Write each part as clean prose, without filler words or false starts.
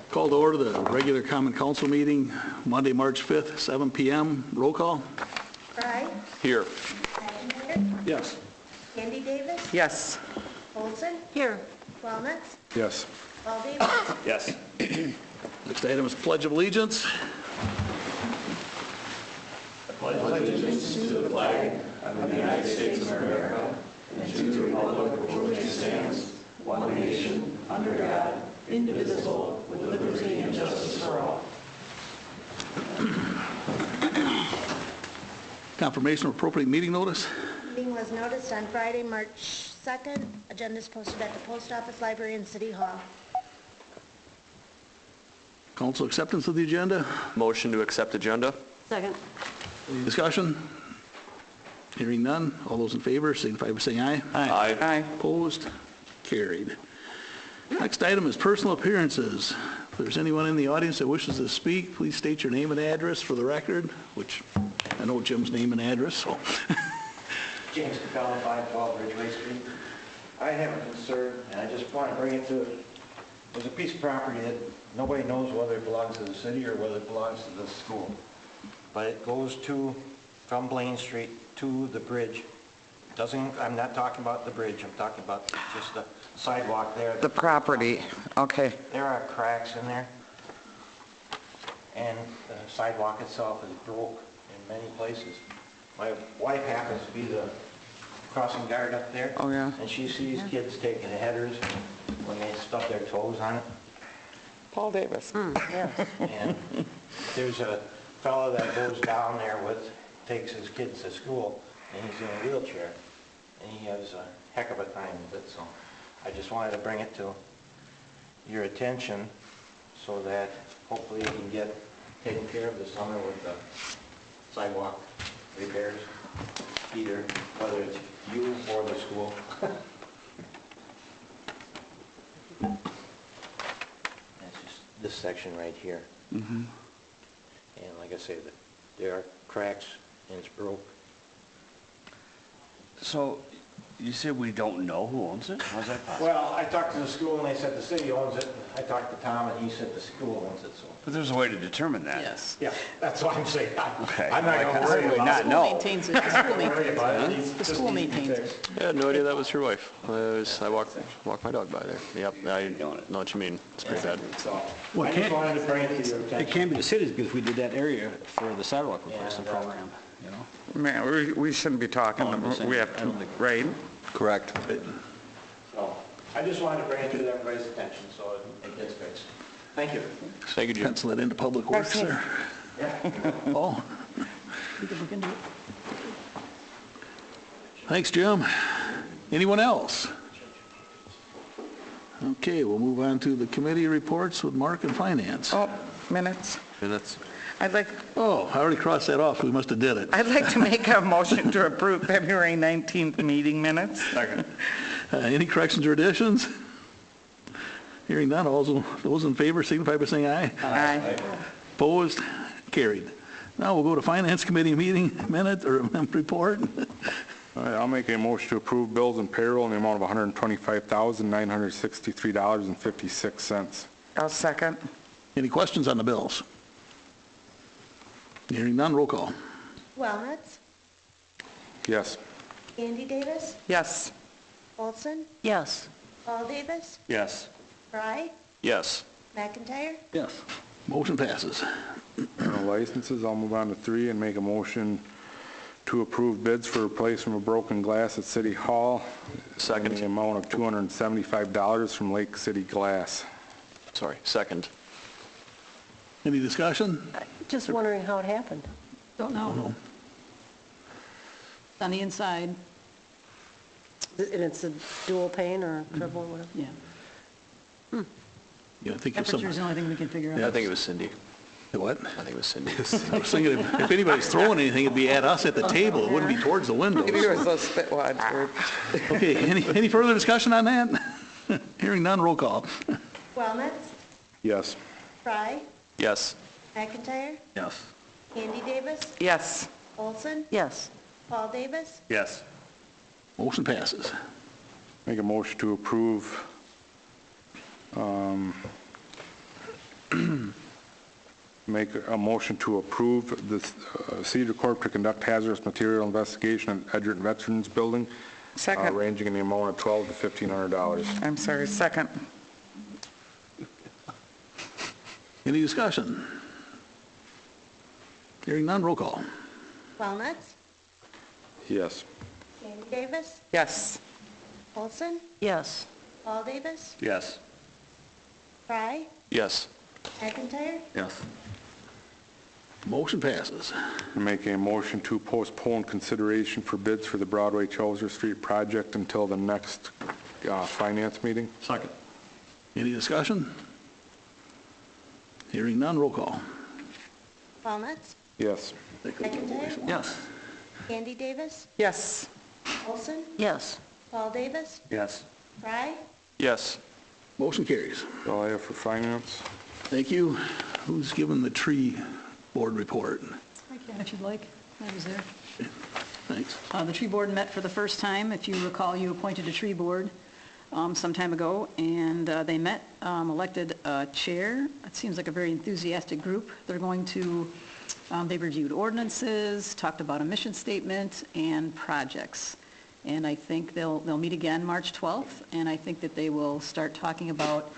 Call to order the regular common council meeting, Monday, March 5th, 7 p.m. Roll call. Fry. Here. McIntyre. Yes. Andy Davis. Yes. Olson. Here. Wellnutz. Yes. Paul Davis. Yes. Next item is Pledge of Allegiance. Confirmation of appropriate meeting notice. Meeting was noticed on Friday, March 2nd. Agenda is posted at the post office, library, and city hall. Council acceptance of the agenda. Motion to accept agenda? Second. Any discussion? Hearing none. All those in favor signify by saying aye. Aye. Opposed? Carried. Next item is personal appearances. If there's anyone in the audience that wishes to speak, please state your name and address for the record, which I know Jim's name and address, so. James Capella, 512 Ridgeway Street. I have a concern, and I just want to bring it to, there's a piece of property that nobody knows whether it belongs to the city or whether it belongs to the school. But it goes from Blaine Street to the bridge. I'm not talking about the bridge, I'm talking about just the sidewalk there. The property, okay. There are cracks in there, and the sidewalk itself is broke in many places. My wife happens to be the crossing guard up there. Oh, yeah. And she sees kids taking headers when they stub their toes on it. Paul Davis. Yes. And there's a fellow that goes down there takes his kids to school, and he's in a wheelchair, and he has a heck of a time with it. So I just wanted to bring it to your attention so that hopefully you can get taken care of this summer with the sidewalk repairs, either whether it's you or the school. That's just this section right here. And like I say, there are cracks and it's broke. So, you said we don't know who owns it? How's that possible? Well, I talked to the school and they said the city owns it. I talked to Tom and he said the school owns it, so. But there's a way to determine that. Yes. Yeah, that's what I'm saying. Okay. I'm not gonna worry How do we about not it. know? Maintains it, the school maintains it. It The school maintains it. I had no idea that was your wife. I walked my dog by there. Yep, I know what you mean. It's pretty bad. So, Well, I just wanted to bring it to your It attention. can't be the city's because we did that area for the sidewalk replacement program, you know? Man, we shouldn't be talking, Oh, I'm just saying, we have I to, don't think- right? Correct. So, I just wanted to bring it to everybody's attention so it gets fixed. Thank you. Thank you, Jim. Pencil it into Public Works there. Oh. Thanks, Jim. Anyone else? Okay, we'll move on to the committee reports with Mark and Finance. Oh, minutes. Minutes. Oh, I already crossed that off. We must have did it. I'd like to make a motion to approve February 19th meeting minutes. Any corrections or additions? Hearing none, all those in favor signify by saying aye. Aye. Opposed? Carried. Now we'll go to Finance Committee meeting minute or report. All right, I'll make a motion to approve bills and payroll in the amount of $125,963.56. I'll second. Any questions on the bills? Hearing none, roll call. Wellnutz. Yes. Andy Davis. Yes. Olson. Yes. Paul Davis. Yes. Fry. Yes. McIntyre. Yes. Motion passes. Licenses, I'll move on to 3 and make a motion to approve bids for replacement of broken glass at City Hall. Second. In the amount of $275 from Lake City Glass. Sorry, second. Any discussion? Just wondering how it happened. Don't know. It's on the inside, And it's a dual pane or triple, whatever? yeah. Yeah, I think if Temperature's the only thing we can figure out. I think it was Cindy. What? I think it was Cindy. I was thinking if anybody's throwing anything, it'd be at us at the table. It wouldn't be towards the windows. Maybe it was those spitwads were. Okay, any further discussion on that? Hearing none, roll call. Wellnutz. Yes. Fry. Yes. McIntyre. Yes. Andy Davis. Yes. Olson. Yes. Paul Davis. Yes. Motion passes. Make a motion to approve Make a motion to approve the Cedar Corp to conduct hazardous material investigation at Edgerton Veterans Building, Second. ranging in the amount of $1,200 to $1,500. I'm sorry, second. Any discussion? Hearing none, roll call. Walnuts, Yes. Sandy Davis, Yes. Olson, Yes. Paul Davis, Yes. Fry, Yes. McIntyre, Yes. Motion passes. Make a motion to postpone consideration for bids for the Broadway Chaucer Street project until the next finance meeting. Second. Any discussion? Hearing none, roll call. Walnuts, Yes. McIntyre, Yes. Sandy Davis, Yes. Olson, Yes. Paul Davis, Yes. Fry, Yes. Motion carries. That's all I have for finance. Thank you. Who's given the tree board report? I can if you'd like. I was there. Thanks. The tree board met for the first time. If you recall, you appointed a tree board some time ago, and they met, elected a chair. It seems like a very enthusiastic group. They're going to, they reviewed ordinances, talked about a mission statement, and projects. And I think they'll meet again March 12th, and I think that they will start talking about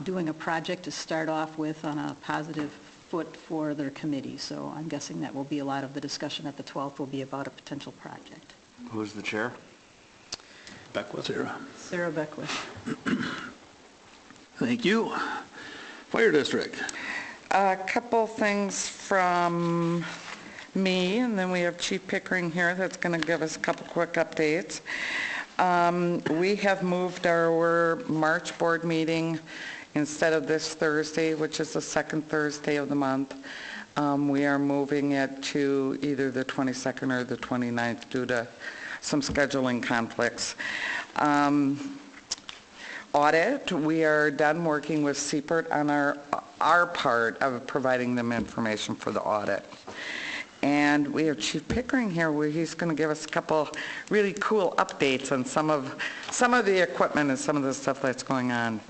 doing a project to start off with on a positive foot for their committee. So I'm guessing that will be a lot of the discussion at the 12th will be about a potential project. Who's the chair? Beckwith. Sarah. Sarah Beckwith. Thank you. Fire District. A couple things from me, and then we have Chief Pickering here that's going to give us a couple quick updates. We have moved our March board meeting instead of this Thursday, which is the second Thursday of the month. We are moving it to either the 22nd or the 29th due to some scheduling conflicts. Audit, we are done working with Seipert on our part of providing them information for the audit. And we have Chief Pickering here, where he's going to give us a couple really cool updates on some of the equipment and some of the stuff that's going on.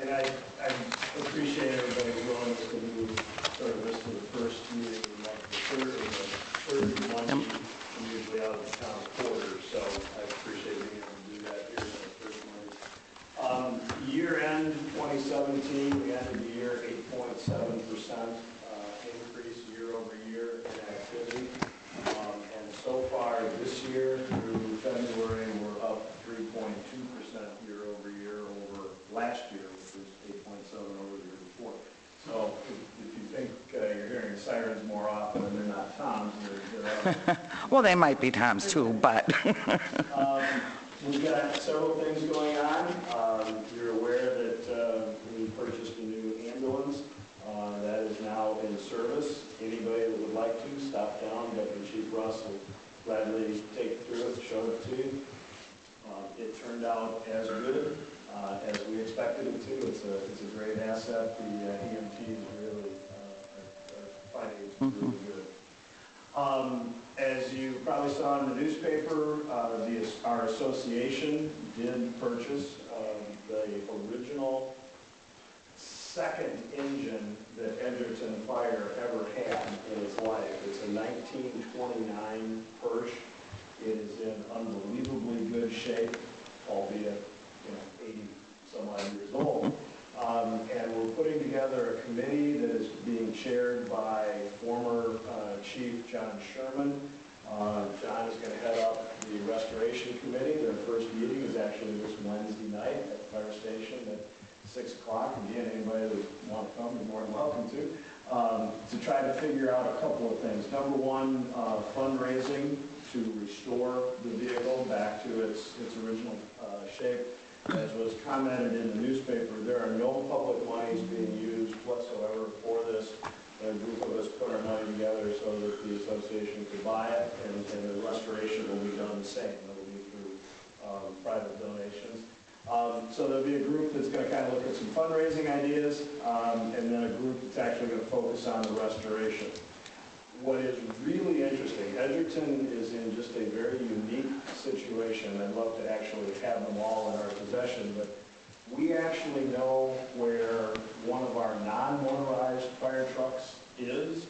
And I appreciate everybody's willingness to move sort of this to the first meeting, like the third one, I'm usually out of the town quarter, so I appreciate being able to do that here in the first Monday. Year end 2017, we ended the year 8.7% increase year over year in activity. And so far this year through February, we're up 3.2% year over year over last year, which was 8.7 over the year before. So if you think you're hearing sirens more often and they're not toms, they're Well, they might be Toms too, but we've got several things going on. You're aware that we purchased a new ambulance. That is now in service. Anybody that would like to, stop down. Deputy Chief Russ will gladly take you through it, show it to you. It turned out as good as we expected it to. It's a great asset. The EMTs really are finding it really good. As you probably saw in the newspaper, our association did purchase the original second engine that Edgerton Fire ever had in its life. It's a 1929 Persh. It is in unbelievably good shape, albeit 80 some odd years old. And we're putting together a committee that is being chaired by former Chief John Sherman. John is going to head up the restoration committee. Their first meeting is actually this Wednesday night at the fire station at 6 o'clock. Again, anybody that want to come, you're more than welcome to try to figure out a couple of things. Number one, fundraising to restore the vehicle back to its original shape. As was commented in the newspaper, there are no public monies being used whatsoever for this. A group of us put our money together so that the association could buy it, and the restoration will be done the same. It will be through private donations. So there'll be a group that's going to kind of look at some fundraising ideas, and then a group that's actually going to focus on the restoration. What is really interesting, Edgerton is in just a very unique situation. I'd love to actually have them all in our possession, but We actually know where one of our non-motorized fire trucks is.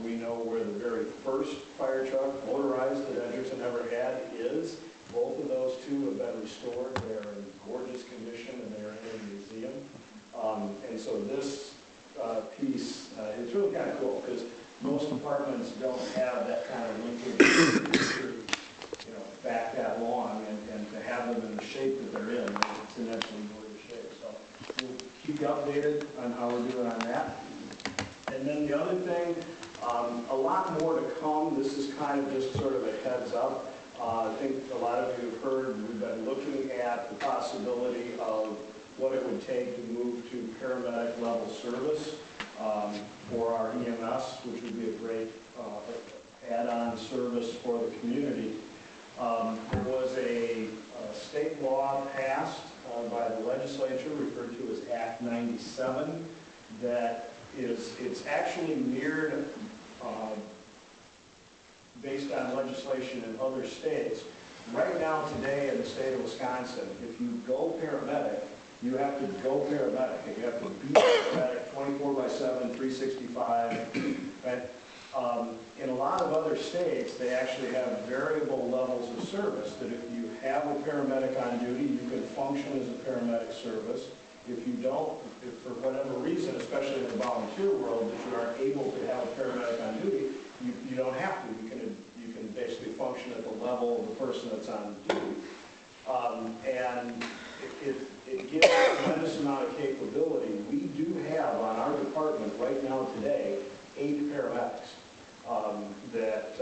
We know where the very first fire truck, motorized, that Edgerton ever had is. Both of those two have been restored. They're in gorgeous condition and they're in a museum. And so this piece, it's really kind of cool because most departments don't have that kind of linkage, back that long, and to have them in the shape that they're in, it's an absolutely gorgeous shape. So we'll keep you updated on how we're doing on that. And then the other thing, a lot more to come. This is kind of just sort of a heads up. I think a lot of you have heard we've been looking at the possibility of what it would take to move to paramedic level service for our EMS, which would be a great add-on service for the community. There was a state law passed by the legislature referred to as Act 97 that it's actually mirrored based on legislation in other states. Right now today in the state of Wisconsin, if you go paramedic, you have to go paramedic. You have to be paramedic 24/7, 365. Right? In a lot of other states, they actually have variable levels of service, that if you have a paramedic on duty, you can function as a paramedic service. If you don't, if for whatever reason, especially in the volunteer world, that you aren't able to have a paramedic on duty, you don't have to. You can basically function at the level of the person that's on duty. And it gives a tremendous amount of capability. We do have on our department right now today 8 paramedics that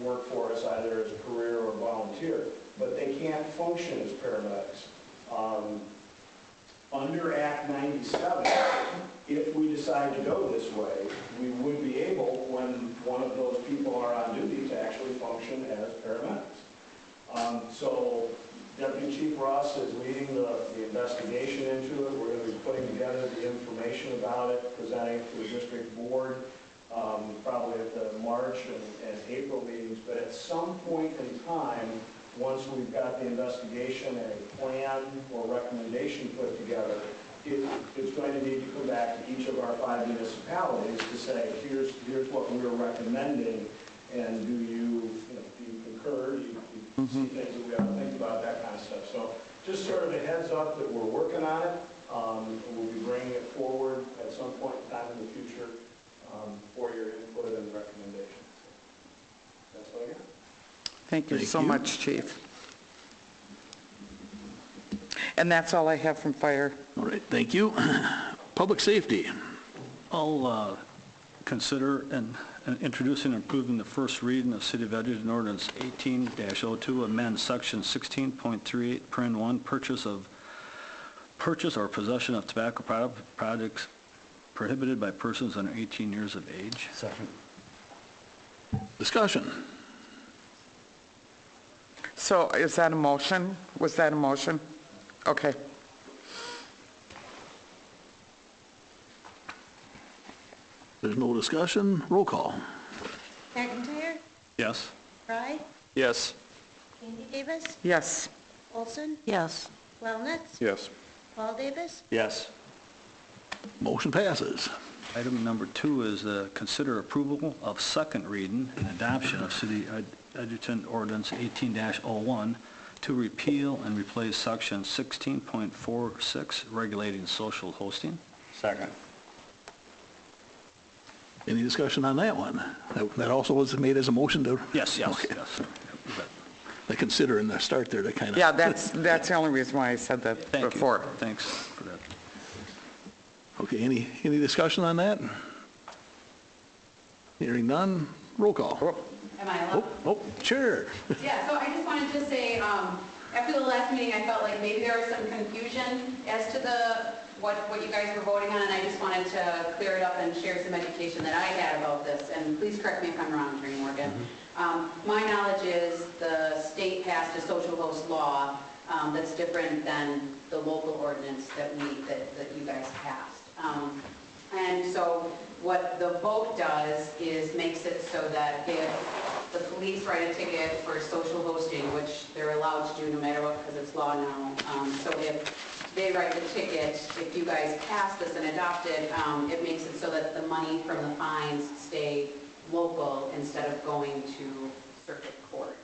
work for us either as a career or volunteer, but they can't function as paramedics. Under Act 97, if we decide to go this way, we would be able, when one of those people are on duty, to actually function as paramedics. So Deputy Chief Ross is leading the investigation into it. We're going to be putting together the information about it, presenting it to the district board, probably at the March and April meetings. But at some point in time, once we've got the investigation and a plan or recommendation put together, it's going to need to come back to each of our 5 municipalities to say, here's what we're recommending, and do you concur? Do you see things that we have to think about, that kind of stuff. So just sort of a heads up that we're working on it. We'll be bringing it forward at some point in time in the future for your input and recommendations. That's what I got. Thank you so much, Chief. And that's all I have from fire. All right, thank you. Public safety. I'll consider introducing and approving the first reading of City of Edgerton Ordinance 18-02, amend Section 16.38, Paren 1, purchase or possession of tobacco products prohibited by persons under 18 years of age. Second. Discussion. So is that a motion? Was that a motion? Okay. There's no discussion. Roll call. McIntyre? Yes. Fry? Yes. Andy Davis? Yes. Olson? Yes. Wellnitz? Yes. Paul Davis? Yes. Motion passes. Item number 2 is consider approval of second reading and adoption of City Edgerton Ordinance 18-01 to repeal and replace Section 16.46 regulating social hosting. Second. Any discussion on that one? That also was made as a motion to... Yes, yes, Okay. yes. I consider in the start there to kind of... Yeah, that's the only reason why I said that Thank before. you. Thanks for that. Okay, any discussion on that? Hearing none, roll call. Am I allowed? Oh, sure. Yeah, so I just wanted to say, after the last meeting, I felt like maybe there was some confusion as to what you guys were voting on, and I just wanted to clear it up and share some education that I had about this, and please correct me if I'm wrong, Attorney Morgan. My knowledge is the state passed a social host law that's different than the local ordinance that you guys passed. And so what the vote does is makes it so that if the police write a ticket for social hosting, which they're allowed to do no matter what because it's law now, so if they write the ticket. If you guys pass this and adopt it, it makes it so that the money from the fines stay local instead of going to circuit court.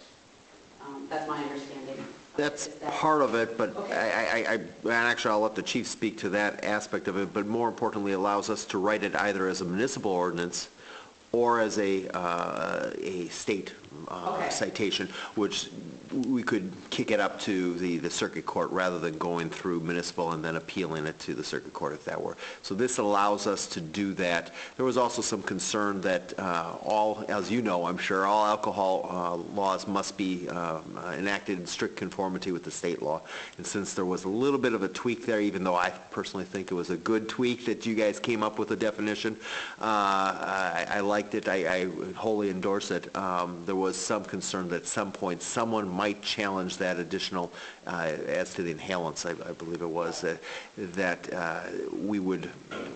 That's my understanding. That's Is that- part of it, but Okay. and actually, I'll let the chief speak to that aspect of it, but more importantly, allows us to write it either as a municipal ordinance or as a state Okay. citation, which we could kick it up to the circuit court rather than going through municipal and then appealing it to the circuit court if that were. So this allows us to do that. There was also some concern that all, as you know, I'm sure, all alcohol laws must be enacted in strict conformity with the state law. And since there was a little bit of a tweak there, even though I personally think it was a good tweak that you guys came up with a definition, I liked it. I wholly endorse it. There was some concern that at some point someone might challenge that additional, as to the inhalants, I believe it was, that we would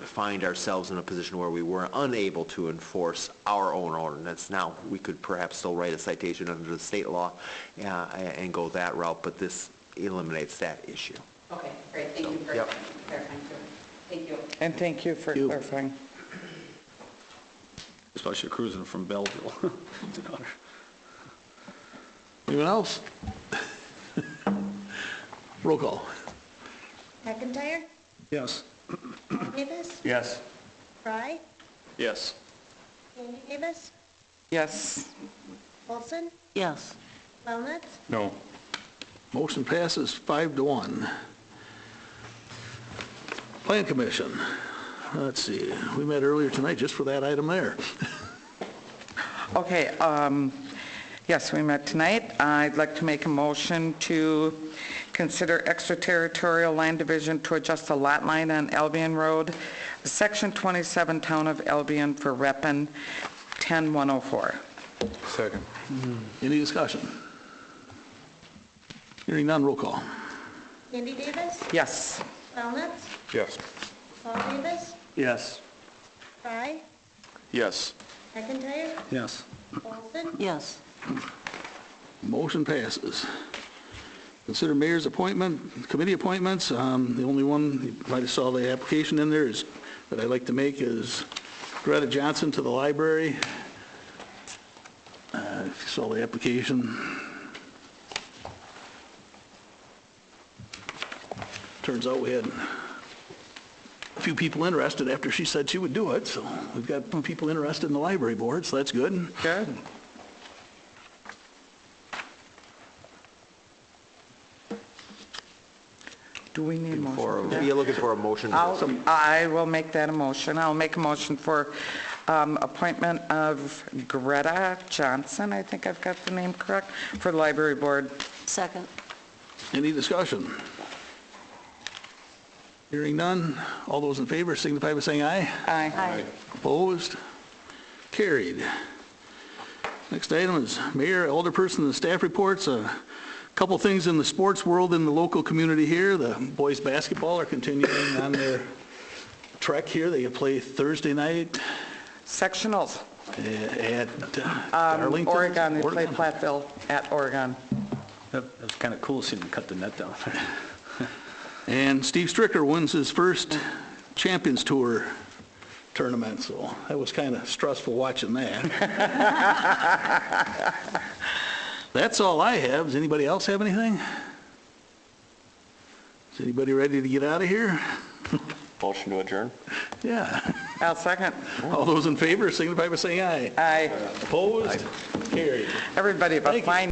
find ourselves in a position where we were unable to enforce our own ordinance. Now, we could perhaps still write a citation under the state law and go that route, but this eliminates that issue. Okay, great. Thank you for Yep. clarifying. Thank you. And thank you for clarifying. Especially cruising from Belleville. Anyone else? Roll call. McIntyre? Yes. Davis? Yes. Fry? Yes. Andy Davis? Yes. Olson? Yes. Feldnutt? No. Motion passes 5-1. Plan Commission. Let's see, we met earlier tonight just for that item there. Okay, yes, we met tonight. I'd like to make a motion to consider extraterritorial land division to adjust the lot line on Albion Road, Section 27, Town of Albion for Reppin 10104. Second. Any discussion? Hearing none, roll call. Andy Davis? Yes. Feldnutt? Yes. Paul Davis? Yes. Fry? Yes. McIntyre? Yes. Olson? Yes. Motion passes. Consider mayor's appointment, committee appointments. The only one, you might have saw the application in there, is that I'd like to make is Greta Johnson to the library. If you saw the application. Turns out we had a few people interested after she said she would do it, so we've got people interested in the library board, so that's good. Good. Do we need a motion? for that? You're looking for a motion? I will make that a motion. I'll make a motion for appointment of Greta Johnson, I think I've got the name correct, for the library board. Second. Any discussion? Hearing none, all those in favor signify by saying aye. Aye. Opposed? Carried. Next item is mayor, alderperson, and staff reports. A couple things in the sports world in the local community here. The boys basketball are continuing on their trek here. They play Thursday night Sectionals. at Arlington. Oregon, they play Platteville at Oregon. It was kind of cool seeing them cut the net down. And Steve Stricker wins his first Champions Tour tournament, so that was kind of stressful watching that. That's all I have. Does anybody else have anything? Is anybody ready to get out of here? Motion to adjourn? Yeah. I'll second. All those in favor signify by saying aye. Aye. Opposed? Carried. Everybody, but Thank you. fine.